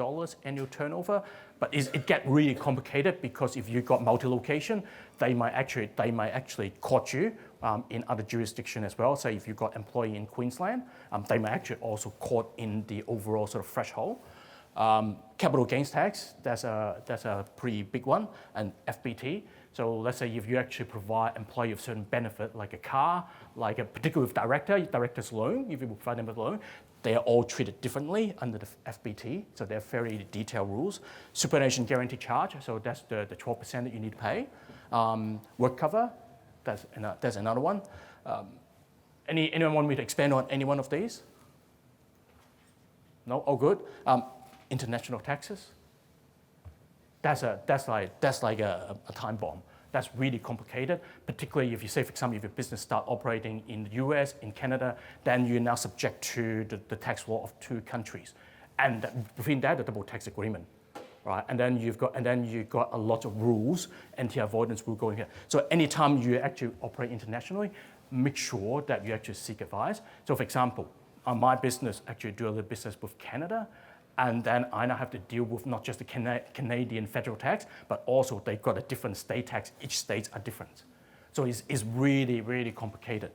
annual turnover, but it gets really complicated because if you've got multi-location, they might actually court you in other jurisdictions as well. So if you've got employee in Queensland, they might actually also court in the overall sort of threshold. Capital gains tax, that's a pretty big one, and FBT. So let's say if you actually provide employee of certain benefit, like a car, like a particular with director's loan, if you provide them with a loan, they are all treated differently under the FBT. So they're very detailed rules. Superannuation guarantee charge, so that's the 12% that you need to pay. Work cover, that's another one. Anyone want me to expand on any one of these? No, all good. International taxes. That's like a time bomb. That's really complicated, particularly if you say, for example, if your business start operating in the US, in Canada, then you're now subject to the tax law of two countries, and within that, the double tax agreement, right? And then you've got a lot of rules, anti-avoidance rule going here. So anytime you actually operate internationally, make sure that you actually seek advice. So, for example, my business actually do a little business with Canada. And then I now have to deal with not just the Canadian federal tax, but also they've got a different state tax. Each state are different. So it's really, really complicated.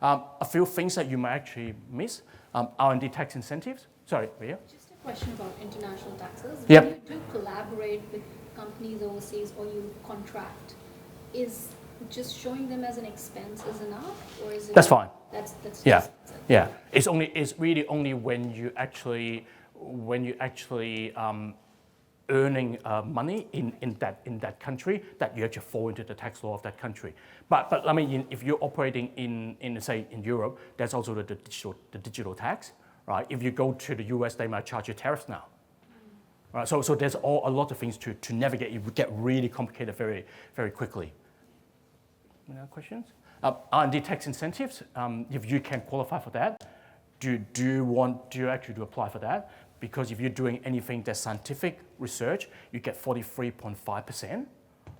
A few things that you might actually miss. R&D tax incentives. Sorry, Ria? Just a question about international taxes. Yep. When you do collaborate with companies overseas or you contract, is just showing them as an expense is enough, or is it? That's fine. That's Yeah, just, yeah. It's really only when you actually earning money in that country that you actually fall into the tax law of that country. But I mean, if you're operating in say in Europe, there's also the digital tax, right? If you go to the US, they might charge you tariffs now. Right? So there's a lot of things to navigate. It would get really complicated very, very quickly. Any other questions? R&D tax incentives, if you can qualify for that, do you actually apply for that? Because if you're doing anything that's scientific research, you get 43.5%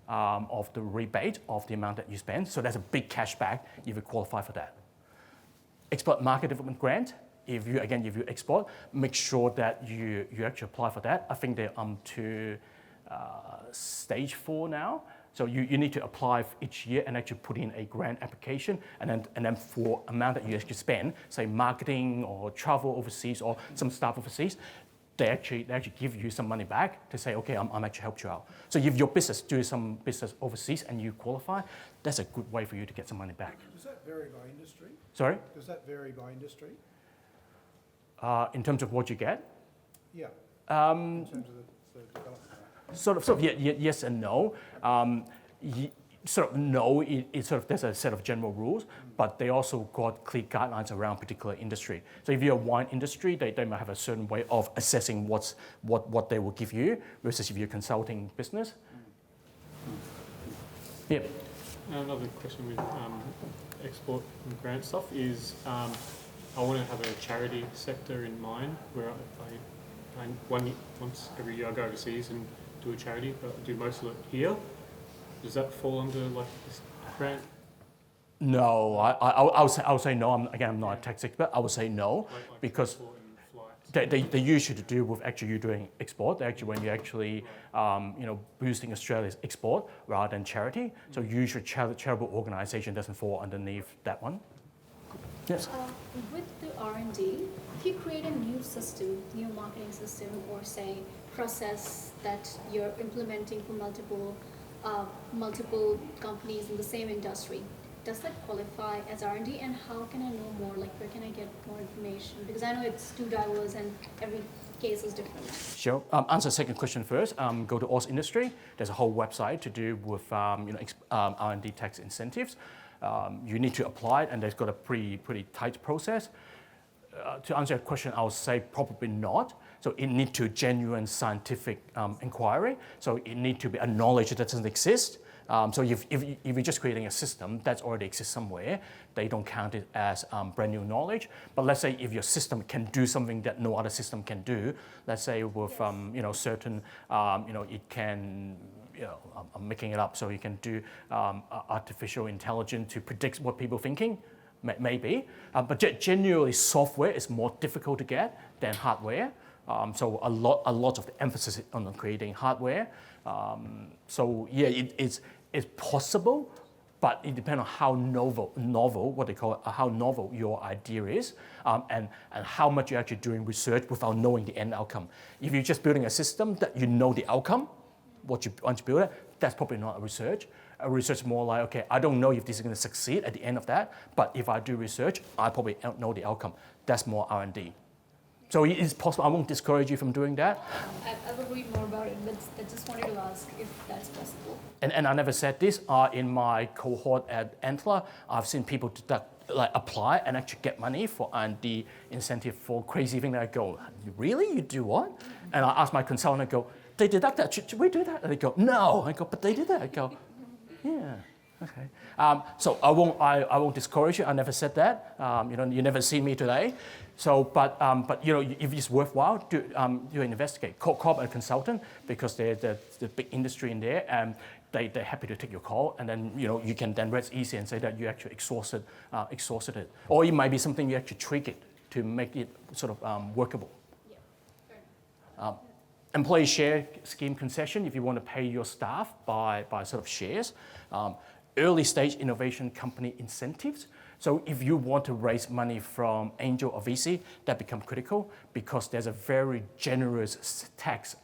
of the rebate of the amount that you spend. So that's a big cash back if you qualify for that. Export market development grant. If you export, make sure that you actually apply for that. I think they're to stage 4 now. So you need to apply each year and actually put in a grant application, and then for amount that you actually spend, say marketing or travel overseas or some stuff overseas, they actually give you some money back to say, okay, I'm actually helped you out. So if your business do some business overseas and you qualify, that's a good way for you to get some money back. Does that vary by industry? Sorry? Does that vary by industry? In terms of what you get? Yeah. In terms of the development. Sort of, yes and no. There's a set of general rules, but they also got clear guidelines around particular industry. So if you're a wine industry, they might have a certain way of assessing what they will give you, versus if you're a consulting business. Yeah. Another question with export and grant stuff is, I want to have a charity sector in mind where once every year I go overseas and do a charity, but I do most of it here. Does that fall under like this grant? No, I'll say no. I'm not a tax expert. I would say no, Like because they usually do with actually you doing export. Actually, when you actually boosting Australia's export rather than charity. So usually charitable organisation doesn't fall underneath that one. Yes. With the R&D, if you create a new system, new marketing system, or say process that you're implementing for multiple companies in the same industry, does that qualify as R&D? And how can I know more? Like, where can I get more information? Because I know it's too diverse and every case is different. Sure. Answer the second question first. Go to Oz Industry. There's a whole website to do with R&D tax incentives. You need to apply it, and they've got a pretty tight process. To answer your question, I would say probably not. So it needs to genuine scientific inquiry. So it needs to be a knowledge that doesn't exist. So if you're just creating a system that already exists somewhere, they don't count it as brand new knowledge. But let's say if your system can do something that no other system can do, let's say with certain it can. I'm making it up, so you can do artificial intelligence to predict what people are thinking, maybe. But genuinely, software is more difficult to get than hardware. So a lot of the emphasis is on creating hardware. So yeah, it's possible, but it depends on how novel, what they call it, how novel your idea is, and how much you're actually doing research without knowing the end outcome. If you're just building a system that you know the outcome, once you build it, that's probably not a research. A research is more like, okay, I don't know if this is going to succeed at the end of that, but if I do research, I probably know the outcome. That's more R&D. So it's possible. I won't discourage you from doing that. I will read more about it, but I just wanted to ask if that's possible. And I never said this. In my cohort at Antler, I've seen people apply and actually get money for R&D incentive for crazy thing. I go, really? You do what? And I ask my consultant, I go, they deduct that. Should we do that? And they go, no. I go, but they did that. I go, yeah. Okay. So I won't discourage you. I never said that. You never see me today. So, but if it's worthwhile, do investigate. Call a consultant because they're the big industry in there, and they're happy to take your call. And then you can then rest easy and say that you actually exhausted it, or it might be something you actually tweak it to make it sort of workable. Yeah. Fair enough. Employee share scheme concession, if you want to pay your staff by sort of shares. Early stage innovation company incentives. So if you want to raise money from angel or VC, that becomes critical because there's a very generous tax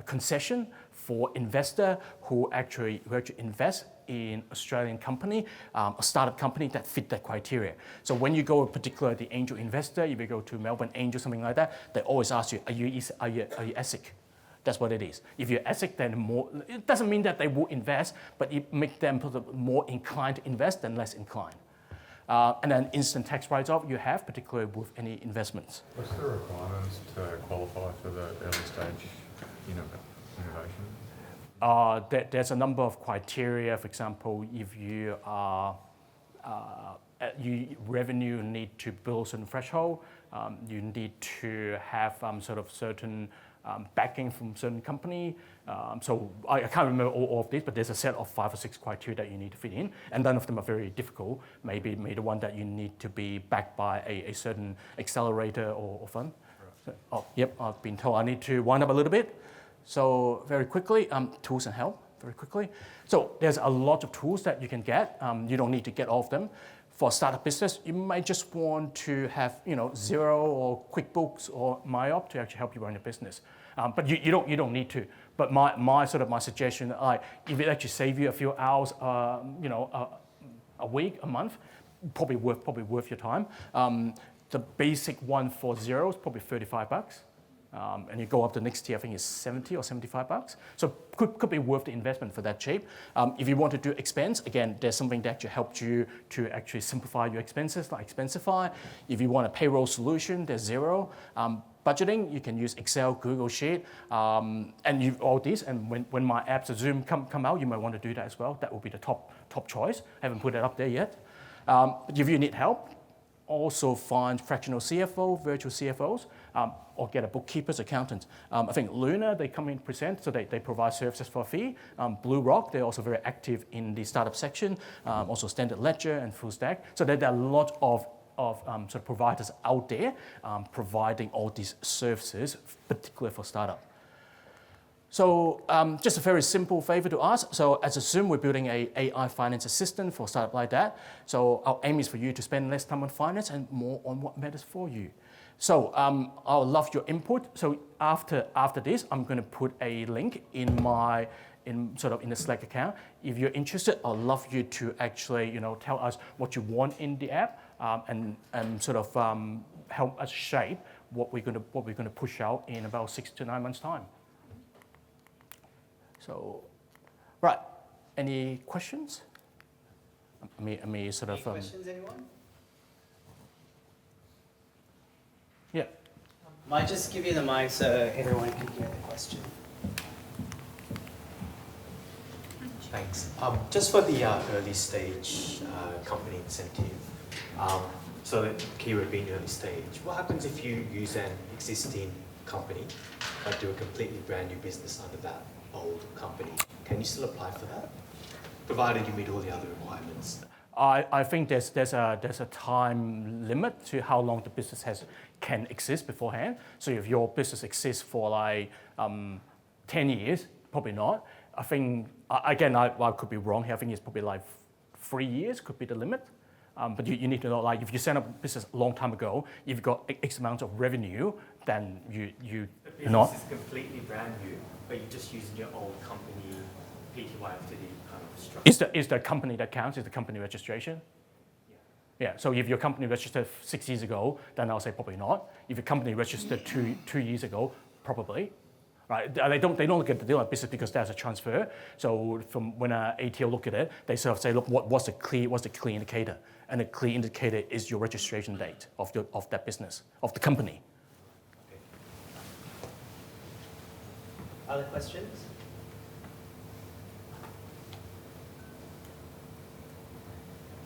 concession for investor who actually invest in Australian company, a startup company that fit that criteria. So when you go, particularly the angel investor, if you go to Melbourne Angel, something like that, they always ask you, are you ASIC? That's what it is. If you're ASIC, then more, it doesn't mean that they will invest, but it makes them more inclined to invest than less inclined. And then instant tax write-off you have, particularly with any investments. What's the requirements to qualify for the early stage innovation? There's a number of criteria. For example, if you are revenue need to build a certain threshold. You need to have sort of certain backing from certain company. So I can't remember all of this, but there's a set of 5 or 6 criteria that you need to fit in, and none of them are very difficult. Maybe the one that you need to be backed by a certain accelerator or fund. So, oh, yep, I've been told I need to wind up a little bit. So very quickly, tools and help, very quickly. So there's a lot of tools that you can get. You don't need to get all of them. For a startup business, you might just want to have Xero or QuickBooks or MyOp to actually help you run your business. But you don't need to. But my suggestion, if it actually save you a few hours, a week, a month, probably worth your time. The basic one for Xero is probably $35. And you go up the next tier, I think it's 70 or $75. So could be worth the investment for that cheap. If you want to do expense, again, there's something that actually helps you to actually simplify your expenses, like Expensify. If you want a payroll solution, there's Xero. Budgeting, you can use Excel, Google Sheet, and all this. And when my apps of Zoom come out, you might want to do that as well. That will be the top choice. I haven't put it up there yet. But if you need help, also find fractional CFO, virtual CFOs, or get a bookkeeper's accountant. I think Luna, they come in present, so they provide services for a fee. Blue Rock, they're also very active in the startup section, also Standard Ledger and Full Stack. So there are a lot of sort of providers out there providing all these services, particularly for startup. So just a very simple favor to ask. So as a Zoom, we're building a AI finance assistant for a startup like that. So our aim is for you to spend less time on finance and more on what matters for you. So I'll love your input. So after this, I'm going to put a link in the Slack account. If you're interested, I'd love you to actually tell us what you want in the app and sort of help us shape what we're going to push out in about 6 to 9 months' time. So, right, any questions? Any questions, anyone? Yeah. Might just give you the mic so everyone can hear the question. Thanks. Just for the early stage company incentive, so the keyword being early stage, what happens if you use an existing company but do a completely brand new business under that old company? Can you still apply for that, provided you meet all the other requirements? I think there's a time limit to how long the business can exist beforehand. So if your business exists for like 10 years, probably not. I think again I could be wrong here. I think it's probably like 3 years could be the limit. But you need to know, like, if you set up a business a long time ago, you've got X amount of revenue, then you the not. business is completely brand new, but you're just using your old company PTYFTD kind of structure. Is the company that counts? Is the company registration? Yeah. So if your company registered 6 years ago, then I'll say probably not. If your company registered two years ago, probably. Right? They don't look at the deal like business because there's a transfer. So from when ATO look at it, they sort of say, look, what's the clear indicator? And the clear indicator is your registration date of that business, of the company. Okay. Other questions?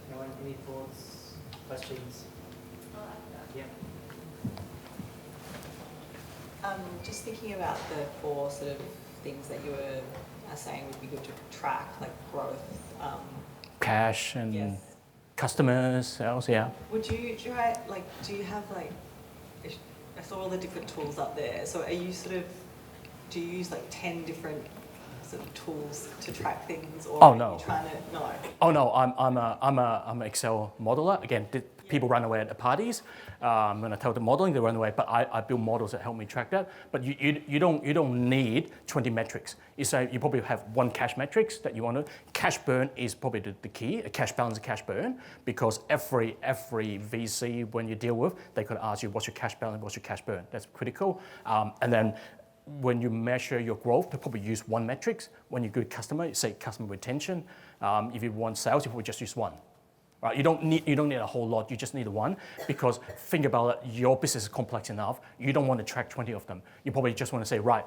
Anyone, any thoughts, questions? Yeah. Just thinking about the 4 sort of things that you were saying would be good to track, like growth. Cash and yes. Customers, sales, yeah. Do you have like, I saw all the different tools up there. So are you do you use like 10 different sort of tools to track things, or Oh, are no. you trying to, no? Oh no, I'm an Excel modeler. Again, people run away at the parties. When I tell them modeling, they run away. But I build models that help me track that. But you don't need 20 metrics. You say you probably have 1 cash metrics that you want to. Cash burn is probably the key. A cash balance, a cash burn, because every VC when you deal with, they could ask you what's your cash balance, what's your cash burn. That's critical. And then when you measure your growth, you probably use 1 metrics. When you're good customer, you say customer retention. If you want sales, you probably just use 1. Right? You don't need a whole lot. You just need 1, because think about it. Your business is complex enough. You don't want to track 20 of them. You probably just want to say, right,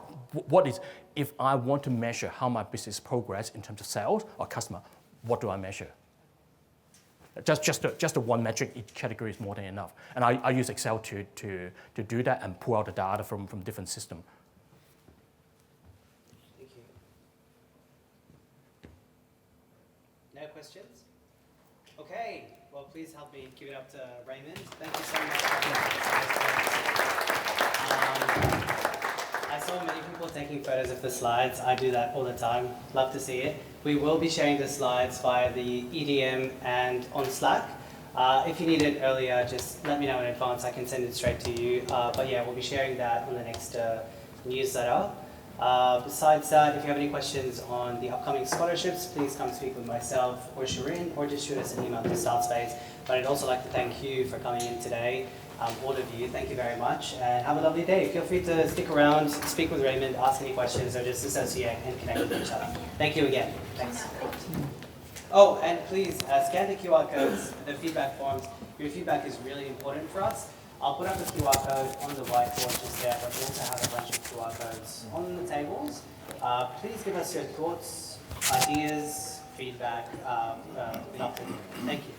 if I want to measure how my business progress in terms of sales or customer, what do I measure? Just the one metric each category is more than enough. And I use Excel to do that and pull out the data from different systems. Thank you. No questions? Okay, well, please help me give it up to Raymond. Thank you so much. I saw many people taking photos of the slides. I do that all the time. Love to see it. We will be sharing the slides via the EDM and on Slack. If you need it earlier, just let me know in advance. I can send it straight to you. But yeah, we'll be sharing that on the next newsletter. Besides that, if you have any questions on the upcoming scholarships, please come speak with myself or Shirin, or just shoot us an email to StartSpace. But I'd also like to thank you for coming in today. All of you, thank you very much, and have a lovely day. Feel free to stick around, speak with Raymond, ask any questions, or just associate and connect with each other. Thank you again. Thanks. Oh, and please scan the QR codes, the feedback forms. Your feedback is really important for us. I'll put up the QR code on the whiteboard just there, but we also have a bunch of QR codes on the tables. Please give us your thoughts, ideas, feedback. Thank you.